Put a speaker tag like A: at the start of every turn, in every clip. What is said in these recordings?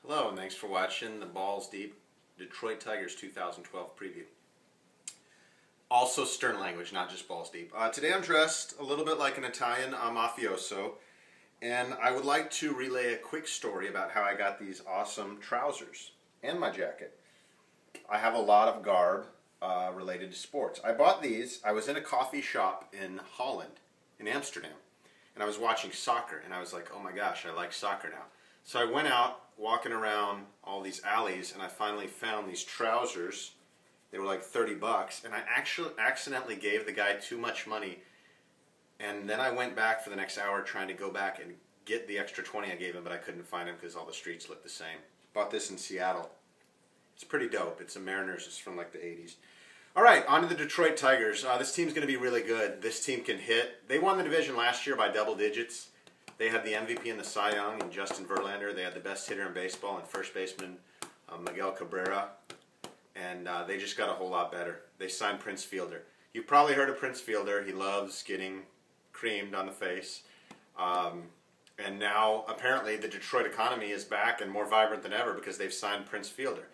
A: Hello, and thanks for watching the Balls Deep Detroit Tigers 2012 preview. Also stern language, not just balls deep. Today I'm dressed a little bit like an Italian mafioso, and I would like to relay a quick story about how I got these awesome trousers and my jacket. I have a lot of garb related to sports. I bought these. I was in a coffee shop in Holland, in Amsterdam, and I was watching soccer, and I was like, oh my gosh, I like soccer now. So I went out walking around all these alleys, and I finally found these trousers. They were like 30 bucks, and I actually accidentally gave the guy too much money, and then I went back for the next hour trying to go back and get the extra 20 I gave him, but I couldn't find him because all the streets looked the same. Bought this in Seattle. It's pretty dope. It's a Mariners. It's from like the 80s. All right, on to the Detroit Tigers. This team's going to be really good. This team can hit. They won the division last year by double digits. They had the MVP and the Cy Young and Justin Verlander. They had the best hitter in baseball and first baseman Miguel Cabrera. And they just got a whole lot better. They signed Prince Fielder. You've probably heard of Prince Fielder. He loves getting creamed on the face. And now, apparently, the Detroit economy is back and more vibrant than ever because they've signed Prince Fielder.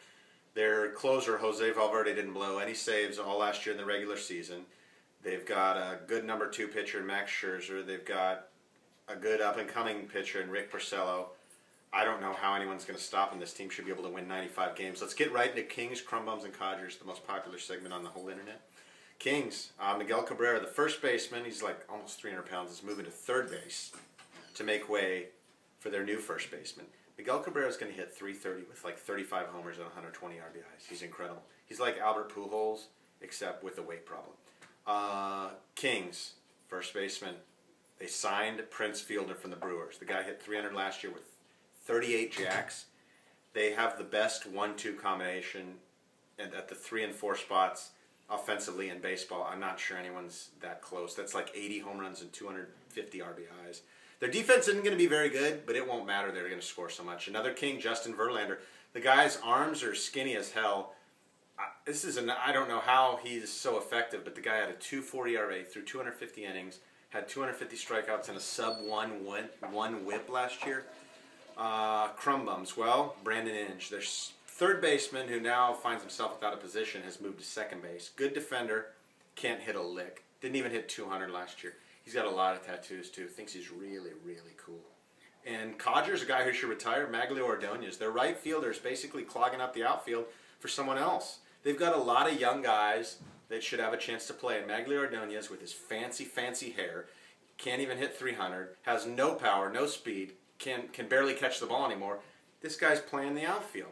A: Their closer, Jose Valverde, didn't blow any saves all last year in the regular season. They've got a good number 2 pitcher in Max Scherzer. They've got a good up-and-coming pitcher in Rick Porcello. I don't know how anyone's going to stop them. This team should be able to win 95 games. Let's get right into Kings, Crumbums, and Codgers, the most popular segment on the whole internet. Kings, Miguel Cabrera, the first baseman, he's like almost 300 pounds, is moving to third base to make way for their new first baseman. Miguel Cabrera is going to hit 330 with like 35 homers and 120 RBIs. He's incredible. He's like Albert Pujols, except with a weight problem. Kings, first baseman, they signed Prince Fielder from the Brewers. The guy hit 300 last year with 38 jacks. They have the best 1-2 combination at the 3 and 4 spots offensively in baseball. I'm not sure anyone's that close. That's like 80 home runs and 250 RBIs. Their defense isn't going to be very good, but it won't matter. They're going to score so much. Another King, Justin Verlander. The guy's arms are skinny as hell. I don't know how he's so effective, but the guy had a 2.40 ERA through 250 innings, had 250 strikeouts and a sub-1 whip last year. Crumbums, well, Brandon Inge, their third baseman who now finds himself without a position, has moved to second base. Good defender, can't hit a lick. Didn't even hit 200 last year. He's got a lot of tattoos too. Thinks he's really, really cool. And Codgers, a guy who should retire, Magglio Ordonez. Their right fielder is basically clogging up the outfield for someone else. They've got a lot of young guys that should have a chance to play. And Magglio Ordonez, with his fancy, fancy hair, can't even hit 300, has no power, no speed, can barely catch the ball anymore. This guy's playing the outfield.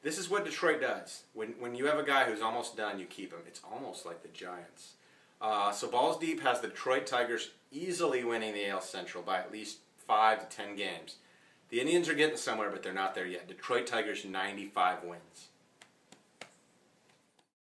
A: This is what Detroit does. When you have a guy who's almost done, you keep him. It's almost like the Giants. So Balls Deep has the Detroit Tigers easily winning the AL Central by at least 5 to 10 games. The Indians are getting somewhere, but they're not there yet. Detroit Tigers 95 wins.